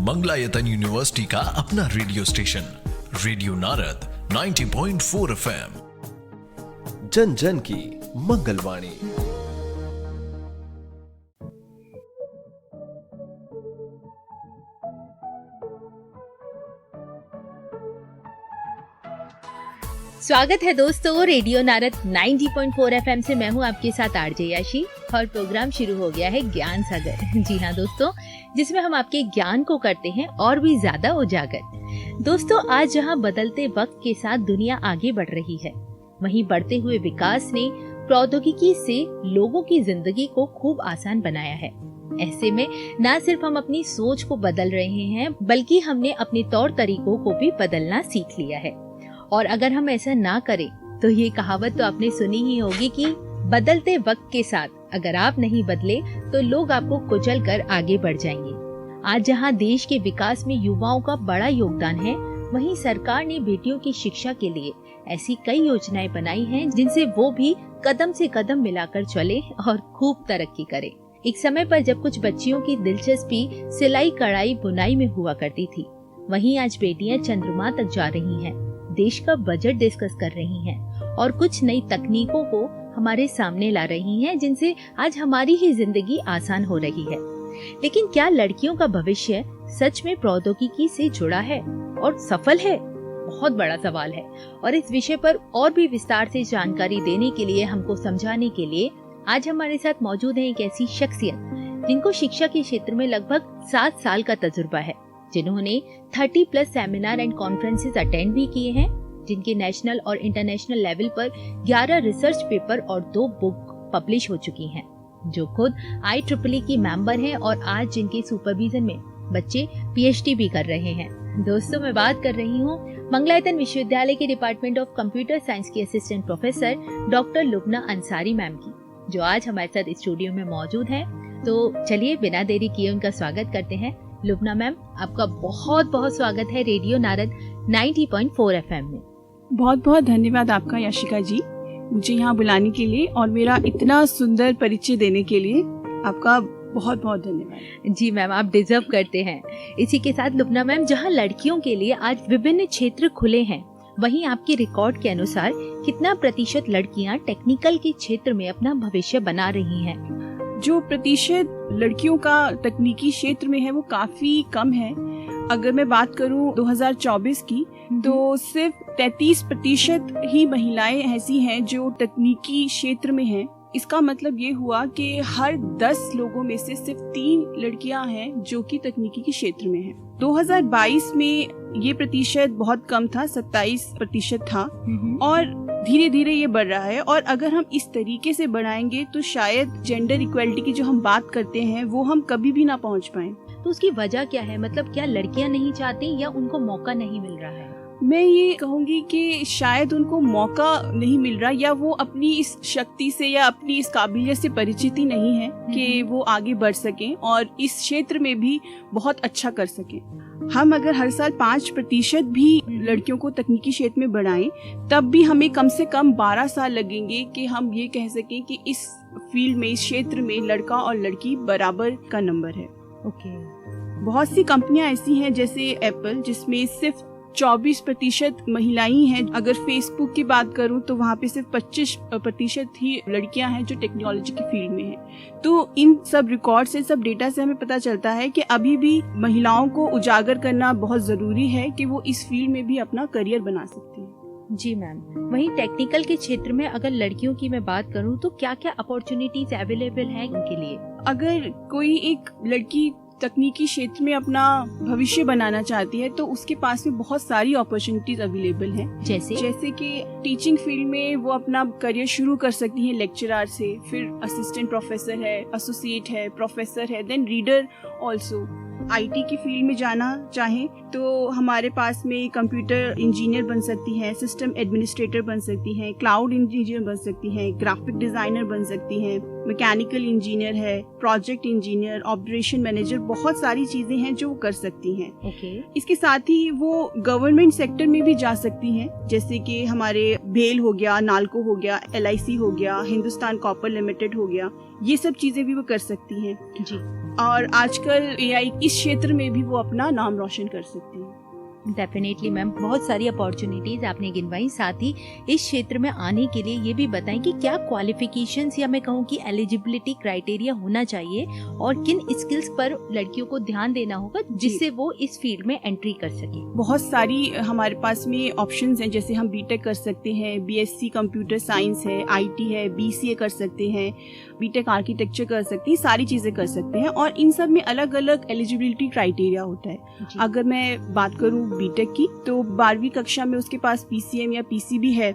Mangalayatan university का अपना radio station radio Narad 90.4 FM, जन जन की मंगलवाणी। स्वागत है दोस्तों रेडियो नारद 90.4 FM से। मैं हूँ आपके साथ आरजे याशी और प्रोग्राम शुरू हो गया है ज्ञान सागर। जी हाँ दोस्तों, जिसमें हम आपके ज्ञान को करते हैं और भी ज्यादा उजागर। दोस्तों, आज जहाँ बदलते वक्त के साथ दुनिया आगे बढ़ रही है, वहीं बढ़ते हुए विकास ने प्रौद्योगिकी से लोगों की जिंदगी को खूब आसान बनाया है। ऐसे में न सिर्फ हम अपनी सोच को बदल रहे हैं, बल्कि हमने अपने तौर तरीकों को भी बदलना सीख लिया है। और अगर हम ऐसा ना करें तो ये कहावत तो आपने सुनी ही होगी कि बदलते वक्त के साथ अगर आप नहीं बदले तो लोग आपको कुचल कर आगे बढ़ जाएंगे। आज जहां देश के विकास में युवाओं का बड़ा योगदान है, वहीं सरकार ने बेटियों की शिक्षा के लिए ऐसी कई योजनाएं बनाई हैं जिनसे वो भी कदम से कदम मिलाकर चले और खूब तरक्की करे। एक समय पर जब कुछ बच्चियों की दिलचस्पी सिलाई, कढ़ाई, बुनाई में हुआ करती थी, वहीं आज बेटियां चंद्रमा तक जा रही हैं, देश का बजट डिस्कस कर रही हैं और कुछ नई तकनीकों को हमारे सामने ला रही हैं, जिनसे आज हमारी ही जिंदगी आसान हो रही है। लेकिन क्या लड़कियों का भविष्य सच में प्रौद्योगिकी से जुड़ा है और सफल है? बहुत बड़ा सवाल है। और इस विषय पर और भी विस्तार से जानकारी देने के लिए, हमको समझाने के लिए आज हमारे साथ मौजूद है एक ऐसी शख्सियत जिनको शिक्षा के क्षेत्र में लगभग 7 साल का तजुर्बा है, जिन्होंने 30+ सेमिनार एंड कॉन्फ्रेंसेस अटेंड भी किए हैं, जिनके नेशनल और इंटरनेशनल लेवल पर 11 रिसर्च पेपर और 2 बुक पब्लिश हो चुकी हैं, जो खुद IEEE की मेंबर हैं और आज जिनके सुपरविजन में बच्चे PhD भी कर रहे हैं। दोस्तों, मैं बात कर रही हूँ मंगलायतन विश्वविद्यालय के डिपार्टमेंट ऑफ कंप्यूटर साइंस की assistant professor doctor Lubna Ansari ma'am की, जो आज हमारे साथ स्टूडियो में मौजूद है। तो चलिए बिना देरी किए उनका स्वागत करते हैं। लुबना मैम, आपका बहुत बहुत स्वागत है रेडियो नारद 90.4 FM में। बहुत बहुत धन्यवाद आपका याशिका जी, मुझे यहाँ बुलाने के लिए और मेरा इतना सुंदर परिचय देने के लिए आपका बहुत बहुत धन्यवाद। जी मैम, आप डिजर्व करते हैं। इसी के साथ लुबना मैम, जहाँ लड़कियों के लिए आज विभिन्न क्षेत्र खुले हैं, वहीं आपके रिकॉर्ड के अनुसार कितना प्रतिशत लड़कियाँ टेक्निकल के क्षेत्र में अपना भविष्य बना रही हैं? जो प्रतिशत लड़कियों का तकनीकी क्षेत्र में है वो काफी कम है। अगर मैं बात करूं 2024 की, तो सिर्फ 33% ही महिलाएं ऐसी हैं जो तकनीकी क्षेत्र में हैं। इसका मतलब ये हुआ कि हर 10 लोगों में से सिर्फ 3 लड़कियां हैं जो कि तकनीकी के क्षेत्र में हैं। 2022 में ये प्रतिशत बहुत कम था, 27% था और धीरे धीरे ये बढ़ रहा है। और अगर हम इस तरीके से बढ़ाएंगे तो शायद जेंडर इक्वालिटी की जो हम बात करते हैं वो हम कभी भी ना पहुंच पाएं। तो उसकी वजह क्या है? मतलब क्या लड़कियां नहीं चाहती या उनको मौका नहीं मिल रहा है? मैं ये कहूँगी कि शायद उनको मौका नहीं मिल रहा, या वो अपनी इस शक्ति से या अपनी इस काबिलियत से परिचित ही नहीं है कि वो आगे बढ़ सकें और इस क्षेत्र में भी बहुत अच्छा कर सकें। हम अगर हर साल 5% भी लड़कियों को तकनीकी क्षेत्र में बढ़ाएं, तब भी हमें कम से कम 12 साल लगेंगे कि हम ये कह सकें कि इस फील्ड में, इस क्षेत्र में लड़का और लड़की बराबर का नंबर है। बहुत सी कंपनियां ऐसी हैं जैसे एप्पल, जिसमें सिर्फ 24% महिलाएं हैं। अगर फेसबुक की बात करूं तो वहाँ पे सिर्फ 25% ही लड़कियां हैं जो टेक्नोलॉजी की फील्ड में हैं। तो इन सब रिकॉर्ड से, सब डेटा से हमें पता चलता है कि अभी भी महिलाओं को उजागर करना बहुत जरूरी है कि वो इस फील्ड में भी अपना करियर बना सकती है। जी मैम, वहीं टेक्निकल के क्षेत्र में अगर लड़कियों की मैं बात करूं तो क्या क्या अपॉर्चुनिटीज अवेलेबल है उनके लिए? अगर कोई एक लड़की तकनीकी क्षेत्र में अपना भविष्य बनाना चाहती है तो उसके पास में बहुत सारी अपॉर्चुनिटीज अवेलेबल हैं। जैसे कि टीचिंग फील्ड में वो अपना करियर शुरू कर सकती हैं लेक्चरर से, फिर असिस्टेंट प्रोफेसर है, एसोसिएट है, प्रोफेसर है, देन रीडर ऑल्सो। आईटी की फील्ड में जाना चाहें तो हमारे पास में कंप्यूटर इंजीनियर बन सकती हैं, सिस्टम एडमिनिस्ट्रेटर बन सकती हैं, क्लाउड इंजीनियर बन सकती हैं, ग्राफिक डिजाइनर बन सकती हैं, मैकेनिकल इंजीनियर है, प्रोजेक्ट इंजीनियर, ऑपरेशन मैनेजर, बहुत सारी चीजें हैं जो वो कर सकती हैं। इसके साथ ही वो गवर्नमेंट सेक्टर में भी जा सकती हैं, जैसे कि हमारे भेल हो गया, नालको हो गया, LIC हो गया, हिंदुस्तान कॉपर लिमिटेड हो गया, ये सब चीजें भी वो कर सकती हैं। जी। और आजकल एआई इस क्षेत्र में भी वो अपना नाम रोशन कर सकती है। डेफिनेटली मैम, बहुत सारी अपॉर्चुनिटीज आपने गिनवाई, साथ ही इस क्षेत्र में आने के लिए ये भी बताएं कि क्या क्वालिफिकेशंस या मैं कहूँ कि एलिजिबिलिटी क्राइटेरिया होना चाहिए और किन स्किल्स पर लड़कियों को ध्यान देना होगा जिससे वो इस फील्ड में एंट्री कर सके। बहुत सारी हमारे पास में ऑप्शंस हैं, जैसे हम बीटेक कर सकते हैं, बीएससी कंप्यूटर साइंस है, आईटी है, बीसीए कर सकते हैं, बीटेक आर्किटेक्चर कर सकते हैं, सारी चीजें कर सकते हैं और इन सब में अलग अलग एलिजिबिलिटी क्राइटेरिया होता है। अगर मैं बात करूं बीटेक की, तो 12वीं कक्षा में उसके पास पीसीएम या पीसीबी है।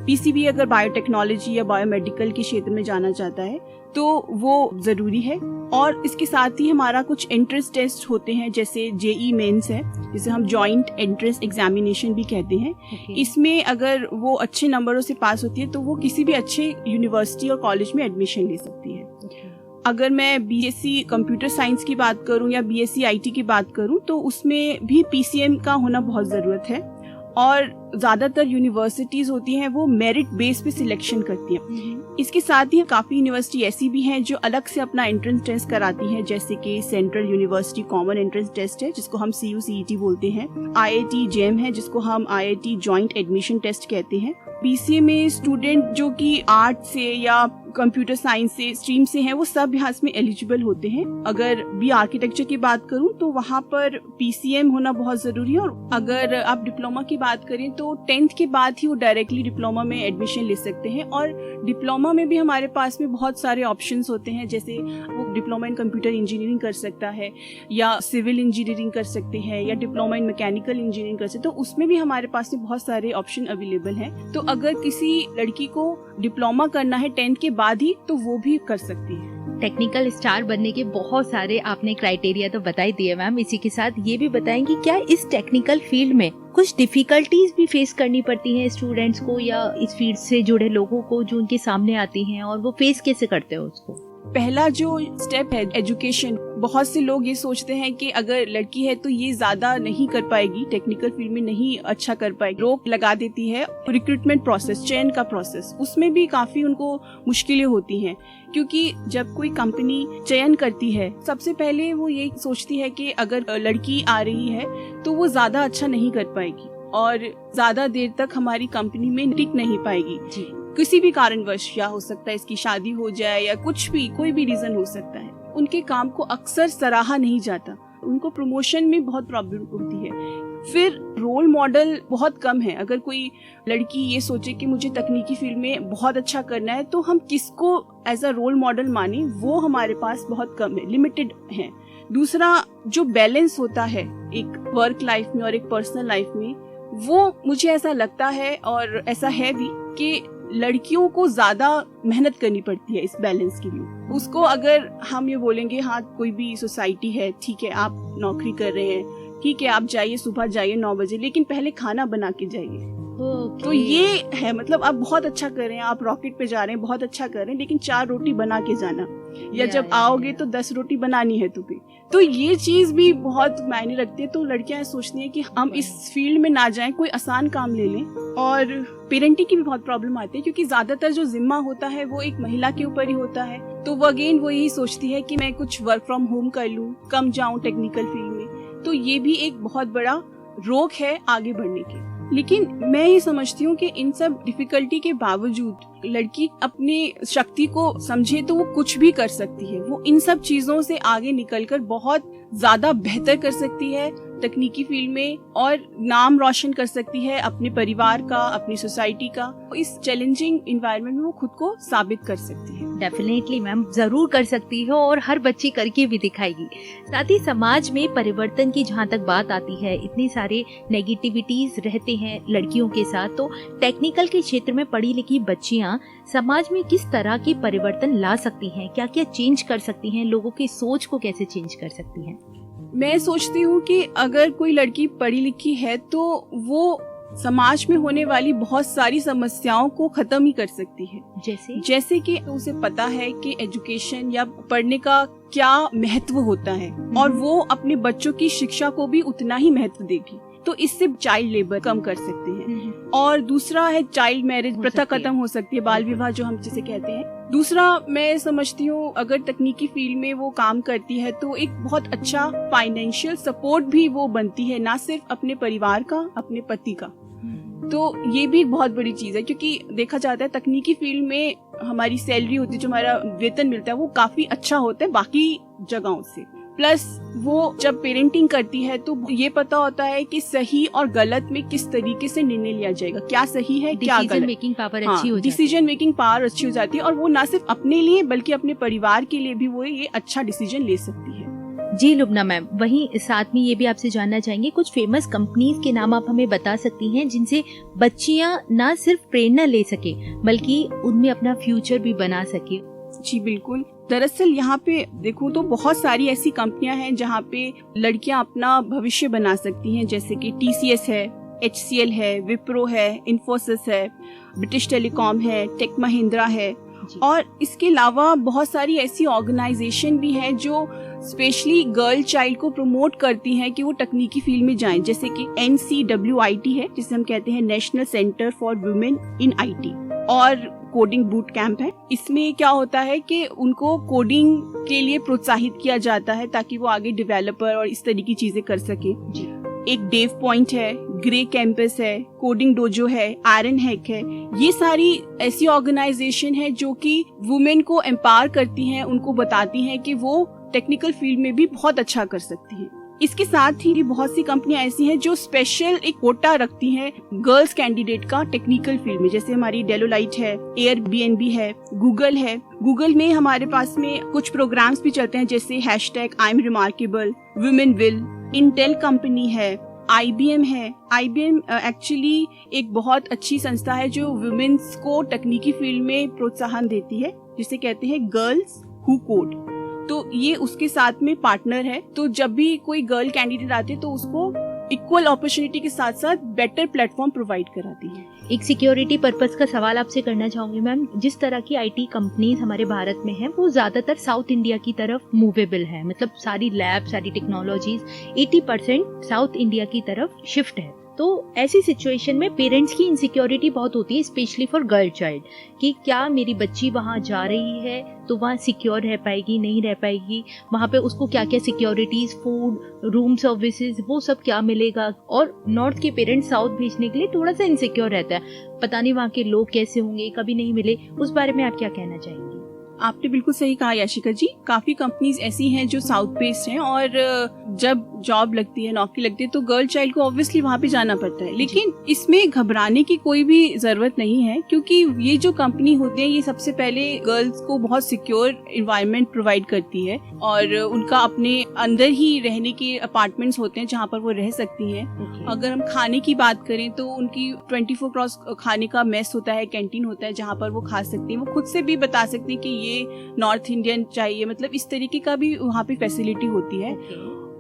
पीसीबी अगर बायोटेक्नोलॉजी या बायोमेडिकल के क्षेत्र में जाना चाहता है तो वो जरूरी है। और इसके साथ ही हमारा कुछ एंट्रेंस टेस्ट होते हैं, जैसे जेई मेंस है, जिसे हम जॉइंट एंट्रेंस एग्जामिनेशन भी कहते हैं। इसमें अगर वो अच्छे नंबरों से पास होती है तो वो किसी भी अच्छे यूनिवर्सिटी और कॉलेज में एडमिशन ले सकती है। अगर मैं बीएससी कंप्यूटर साइंस की बात करूं या बीएससी आईटी की बात करूं तो उसमें भी पीसीएम का होना बहुत ज़रूरत है। और ज़्यादातर यूनिवर्सिटीज़ होती हैं वो मेरिट बेस पे सिलेक्शन करती हैं। इसके साथ ही काफ़ी यूनिवर्सिटी ऐसी भी हैं जो अलग से अपना एंट्रेंस टेस्ट कराती हैं, जैसे कि central university common entrance test है जिसको हम CUCET बोलते हैं, IIT JEM है जिसको हम IIT जॉइंट एडमिशन टेस्ट कहते हैं। बीसीए में स्टूडेंट जो कि आर्ट से या कंप्यूटर साइंस से स्ट्रीम से हैं वो सब यहाँ में एलिजिबल होते हैं। अगर भी आर्किटेक्चर की बात करूँ तो वहाँ पर पीसीएम होना बहुत जरूरी है। और अगर आप डिप्लोमा की बात करें तो 10th के बाद ही वो डायरेक्टली डिप्लोमा में एडमिशन ले सकते हैं। और डिप्लोमा में भी हमारे पास में बहुत सारे ऑप्शंस होते हैं, जैसे वो डिप्लोमा इन कंप्यूटर इंजीनियरिंग कर सकता है या सिविल इंजीनियरिंग कर सकते हैं या डिप्लोमा इन मैकेनिकल इंजीनियरिंग कर सकते हैं। तो उसमें भी हमारे पास में बहुत सारे ऑप्शन अवेलेबल हैं। तो अगर किसी लड़की को डिप्लोमा करना है 10th के बाद ही तो वो भी कर सकती है। टेक्निकल स्टार बनने के बहुत सारे आपने क्राइटेरिया तो बता ही दिए मैम। इसी के साथ ये भी बताएंगे क्या इस टेक्निकल फील्ड में कुछ डिफिकल्टीज भी फेस करनी पड़ती हैं स्टूडेंट्स को या इस फील्ड से जुड़े लोगों को जो उनके सामने आती हैं, और वो फेस कैसे करते हैं उसको? पहला जो स्टेप है एजुकेशन। बहुत से लोग ये सोचते हैं कि अगर लड़की है तो ये ज्यादा नहीं कर पाएगी, टेक्निकल फील्ड में नहीं अच्छा कर पाएगी, रोक लगा देती है। रिक्रूटमेंट प्रोसेस, चयन का प्रोसेस, उसमें भी काफी उनको मुश्किलें होती हैं, क्योंकि जब कोई कंपनी चयन करती है सबसे पहले वो ये सोचती है कि अगर लड़की आ रही है तो वो ज्यादा अच्छा नहीं कर पाएगी और ज्यादा देर तक हमारी कंपनी में टिक नहीं पाएगी जी। किसी भी कारणवश, या हो सकता है इसकी शादी हो जाए या कुछ भी, कोई भी रीजन हो सकता है, उनके काम को अक्सर सराहा नहीं जाता, उनको प्रमोशन में बहुत प्रॉब्लम होती है। फिर रोल मॉडल बहुत कम है। अगर कोई लड़की ये सोचे कि मुझे तकनीकी फील्ड में बहुत अच्छा करना है तो हम किसको एज अ रोल मॉडल माने, वो हमारे पास बहुत कम है, लिमिटेड है। दूसरा जो बैलेंस होता है एक वर्क लाइफ में और एक पर्सनल लाइफ में, वो मुझे ऐसा लगता है और ऐसा है भी कि लड़कियों को ज्यादा मेहनत करनी पड़ती है इस बैलेंस के लिए। उसको अगर हम ये बोलेंगे हाँ कोई भी सोसाइटी है, ठीक है आप नौकरी कर रहे हैं, ठीक है आप जाइए, सुबह जाइए 9 बजे, लेकिन पहले खाना बना के जाइए। तो ये है, मतलब आप बहुत अच्छा कर रहे हैं, आप रॉकेट पे जा रहे हैं, बहुत अच्छा कर रहे हैं, लेकिन 4 रोटी बना के जाना, या जब आओगे तो 10 रोटी बनानी है तुम्हें। तो ये चीज भी बहुत मायने रखती है। तो लड़कियां सोचती हैं कि हम इस फील्ड में ना जाएं, कोई आसान काम ले लें। और पेरेंटिंग की भी बहुत प्रॉब्लम आती है, क्योंकि ज्यादातर जो जिम्मा होता है वो एक महिला के ऊपर ही होता है। तो वो अगेन वो यही सोचती है कि मैं कुछ वर्क फ्रॉम होम कर लूं, कम जाऊं टेक्निकल फील्ड में। तो ये भी एक बहुत बड़ा रोक है आगे बढ़ने की। लेकिन मैं ये समझती हूँ कि इन सब डिफिकल्टी के बावजूद लड़की अपनी शक्ति को समझे तो वो कुछ भी कर सकती है। वो इन सब चीजों से आगे निकलकर बहुत ज्यादा बेहतर कर सकती है तकनीकी फील्ड में, और नाम रोशन कर सकती है अपने परिवार का, अपनी सोसाइटी का। इस चैलेंजिंग एनवायरनमेंट में वो खुद को साबित कर सकती है। डेफिनेटली मैम, जरूर कर सकती हो और हर बच्ची करके भी दिखाएगी। साथ ही समाज में परिवर्तन की जहाँ तक बात आती है, इतनी सारे नेगेटिविटीज रहते हैं लड़कियों के साथ, तो टेक्निकल के क्षेत्र में पढ़ी लिखी बच्चियाँ समाज में किस तरह की परिवर्तन ला सकती हैं, क्या क्या चेंज कर सकती हैं, लोगों की सोच को कैसे चेंज कर सकती हैं? मैं सोचती हूँ कि अगर कोई लड़की पढ़ी लिखी है तो वो समाज में होने वाली बहुत सारी समस्याओं को खत्म ही कर सकती है। जैसे कि उसे पता है कि एजुकेशन या पढ़ने का क्या महत्व होता है, और वो अपने बच्चों की शिक्षा को भी उतना ही महत्व देगी। तो इससे चाइल्ड लेबर कम कर सकते हैं। और दूसरा है चाइल्ड मैरिज प्रथा खत्म हो सकती है, बाल विवाह जो हम जिसे कहते हैं। दूसरा मैं समझती हूँ अगर तकनीकी फील्ड में वो काम करती है तो एक बहुत अच्छा फाइनेंशियल सपोर्ट भी वो बनती है, ना सिर्फ अपने परिवार का, अपने पति का। तो ये भी एक बहुत बड़ी चीज है, क्योंकि देखा जाता है तकनीकी फील्ड में हमारी सैलरी होती है, जो हमारा वेतन मिलता है वो काफी अच्छा होता है बाकी जगहों से। प्लस वो जब पेरेंटिंग करती है तो ये पता होता है कि सही और गलत में किस तरीके से निर्णय लिया जाएगा, क्या सही है क्या गलत। मेकिंग पावर अच्छी हो जाती है। डिसीजन मेकिंग पावर अच्छी हो जाती है, और वो ना सिर्फ अपने लिए बल्कि अपने परिवार के लिए भी वो ये अच्छा डिसीजन ले सकती है। जी लुबना मैम, वहीं साथ में ये भी आपसे जानना चाहेंगे कुछ फेमस कंपनीज के नाम आप हमें बता सकती हैं जिनसे बच्चियां ना सिर्फ प्रेरणा ले सके बल्कि उनमें अपना फ्यूचर भी बना सके। जी बिल्कुल, दरअसल यहाँ पे देखो तो बहुत सारी ऐसी कंपनियां हैं जहाँ पे लड़कियां अपना भविष्य बना सकती हैं, जैसे कि TCS है, HCL है, विप्रो है, इन्फोसिस है, ब्रिटिश टेलीकॉम है, टेक महिंद्रा है, और इसके अलावा बहुत सारी ऐसी ऑर्गेनाइजेशन भी हैं जो स्पेशली गर्ल चाइल्ड को प्रमोट करती हैं कि वो तकनीकी फील्ड में जाएं, जैसे कि NCWIT है जिसे हम कहते हैं national centre for women in IT, और कोडिंग बूट कैंप है। इसमें क्या होता है कि उनको कोडिंग के लिए प्रोत्साहित किया जाता है ताकि वो आगे डेवलपर और इस तरह की चीजें कर सके। एक डेव पॉइंट है, ग्रे कैंपस है, कोडिंग डोजो है, आयरन हैक है। ये सारी ऐसी ऑर्गेनाइजेशन है जो कि वुमेन को एम्पावर करती हैं, उनको बताती हैं कि वो टेक्निकल फील्ड में भी बहुत अच्छा कर सकती हैं। इसके साथ ही बहुत सी कंपनियां ऐसी हैं जो स्पेशल एक कोटा रखती हैं गर्ल्स कैंडिडेट का टेक्निकल फील्ड में, जैसे हमारी डेलोलाइट है, Airbnb है, गूगल है। गूगल में हमारे पास में कुछ प्रोग्राम्स भी चलते हैं जैसे #I'mRemarkable, Women Will, Intel company है, IBM है। IBM एक्चुअली एक बहुत अच्छी संस्था है जो वुमेन्स को तकनीकी फील्ड में प्रोत्साहन देती है, जिसे कहते हैं गर्ल्स हु कोड। तो ये उसके साथ में पार्टनर है, तो जब भी कोई गर्ल कैंडिडेट आती है तो उसको इक्वल अपॉर्चुनिटी के साथ साथ बेटर प्लेटफॉर्म प्रोवाइड कराती है। एक सिक्योरिटी पर्पस का सवाल आपसे करना चाहूंगी मैम, जिस तरह की IT कंपनीज हमारे भारत में हैं वो ज्यादातर साउथ इंडिया की तरफ मूवेबल है, मतलब सारी लैब, सारी टेक्नोलॉजीज 80% साउथ इंडिया की तरफ शिफ्ट है। तो ऐसी सिचुएशन में पेरेंट्स की इनसिक्योरिटी बहुत होती है, स्पेशली फॉर गर्ल चाइल्ड, कि क्या मेरी बच्ची वहाँ जा रही है तो वहाँ सिक्योर रह पाएगी, नहीं रह पाएगी, वहाँ पे उसको क्या क्या सिक्योरिटीज, फूड, रूम सर्विसेज, वो सब क्या मिलेगा। और नॉर्थ के पेरेंट्स साउथ भेजने के लिए थोड़ा सा इनसिक्योर रहता है, पता नहीं वहाँ के लोग कैसे होंगे, कभी नहीं मिले। उस बारे में आप क्या कहना चाहेंगे? आपने बिल्कुल सही कहा याशिका जी, काफी कंपनीज ऐसी हैं जो साउथ बेस्ड हैं, और जब जॉब लगती है, नौकरी लगती है, तो गर्ल चाइल्ड को ऑब्वियसली वहाँ पे जाना पड़ता है। लेकिन इसमें घबराने की कोई भी जरूरत नहीं है, क्योंकि ये जो कंपनी होती है ये सबसे पहले गर्ल्स को बहुत सिक्योर एनवायरनमेंट प्रोवाइड करती है, और उनका अपने अंदर ही रहने के अपार्टमेंट्स होते हैं जहाँ पर वो रह सकती हैं। अगर हम खाने की बात करें तो उनकी 24 क्रॉस खाने का मेस होता है, कैंटीन होता है जहाँ पर वो खा सकती है। वो खुद से भी बता सकती है कि ये नॉर्थ इंडियन चाहिए, मतलब इस तरीके का भी वहाँ पे फैसिलिटी होती है।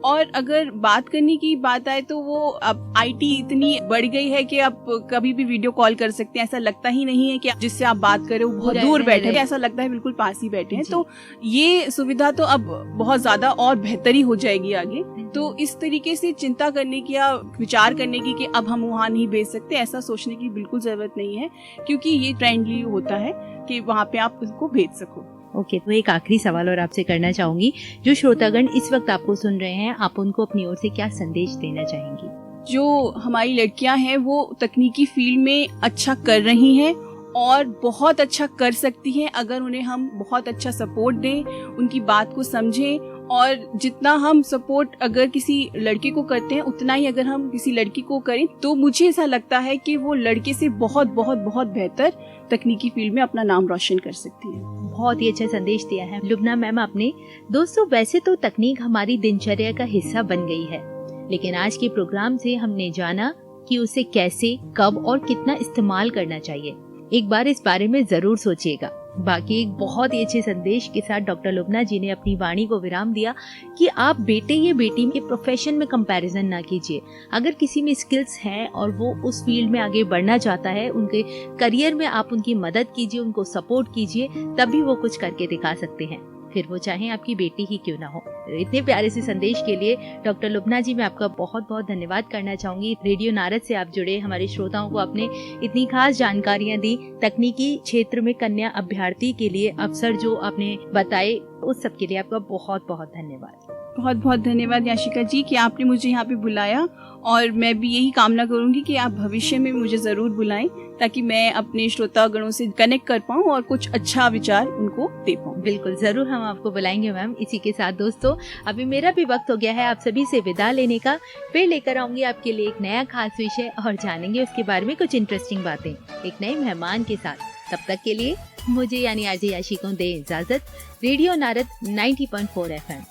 और अगर बात करने की बात आए तो वो अब IT इतनी बढ़ गई है कि आप कभी भी वीडियो कॉल कर सकते हैं, ऐसा लगता ही नहीं है कि जिससे आप बात करें वो बहुत दूर बैठे हैं, ऐसा लगता है बिल्कुल पास ही बैठे हैं। तो ये सुविधा तो अब बहुत ज्यादा और बेहतरी हो जाएगी आगे। तो इस तरीके से चिंता करने की या विचार करने की कि अब हम वहाँ नहीं भेज सकते, ऐसा सोचने की बिल्कुल जरूरत नहीं है, क्योंकि ये फ्रेंडली होता है कि वहाँ पे आप उसको भेज सको। ओके, तो एक आखिरी सवाल और आपसे करना चाहूंगी, जो श्रोतागण इस वक्त आपको सुन रहे हैं, आप उनको अपनी ओर से क्या संदेश देना चाहेंगी? जो हमारी लड़कियां हैं वो तकनीकी फील्ड में अच्छा कर रही हैं और बहुत अच्छा कर सकती हैं अगर उन्हें हम बहुत अच्छा सपोर्ट दें, उनकी बात को समझें, और जितना हम सपोर्ट अगर किसी लड़के को करते हैं उतना ही अगर हम किसी लड़की को करें तो मुझे ऐसा लगता है कि वो लड़के से बहुत बहुत बहुत बेहतर तकनीकी फील्ड में अपना नाम रोशन कर सकती है। बहुत ही अच्छा संदेश दिया है लुबना मैम आपने। दोस्तों, वैसे तो तकनीक हमारी दिनचर्या का हिस्सा बन गई है, लेकिन आज के प्रोग्राम से हमने जाना कि उसे कैसे, कब और कितना इस्तेमाल करना चाहिए। एक बार इस बारे में जरूर सोचिएगा। बाकी एक बहुत ही अच्छे संदेश के साथ डॉक्टर लुबना जी ने अपनी वाणी को विराम दिया कि आप बेटे या बेटी के प्रोफेशन में कंपैरिजन ना कीजिए। अगर किसी में स्किल्स हैं और वो उस फील्ड में आगे बढ़ना चाहता है, उनके करियर में आप उनकी मदद कीजिए, उनको सपोर्ट कीजिए, तभी वो कुछ करके दिखा सकते हैं। फिर वो चाहे आपकी बेटी ही क्यों ना हो। इतने प्यारे से संदेश के लिए डॉक्टर लुबना जी मैं आपका बहुत बहुत धन्यवाद करना चाहूंगी। रेडियो नारद से आप जुड़े, हमारे श्रोताओं को आपने इतनी खास जानकारियां दी, तकनीकी क्षेत्र में कन्या अभ्यर्थी के लिए अवसर जो आपने बताए, उस सब के लिए आपका बहुत बहुत धन्यवाद। बहुत बहुत धन्यवाद याशिका जी कि आपने मुझे यहाँ पे बुलाया, और मैं भी यही कामना करूंगी कि आप भविष्य में मुझे ज़रूर बुलाएं ताकि मैं अपने श्रोतागणों से कनेक्ट कर पाऊँ और कुछ अच्छा विचार उनको दे पाऊँ। बिल्कुल, जरूर हम आपको बुलाएंगे मैम। इसी के साथ दोस्तों अभी मेरा भी वक्त हो गया है आप सभी से विदा लेने का। फिर लेकर आऊंगी आपके लिए एक नया खास विषय और जानेंगे उसके बारे में कुछ इंटरेस्टिंग बातें एक नए मेहमान के साथ। तब तक के लिए मुझे यानी आरजे याशी को दे इजाजत। रेडियो नारद 90.4 FM,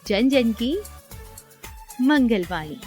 जन जन की मंगलवाणी।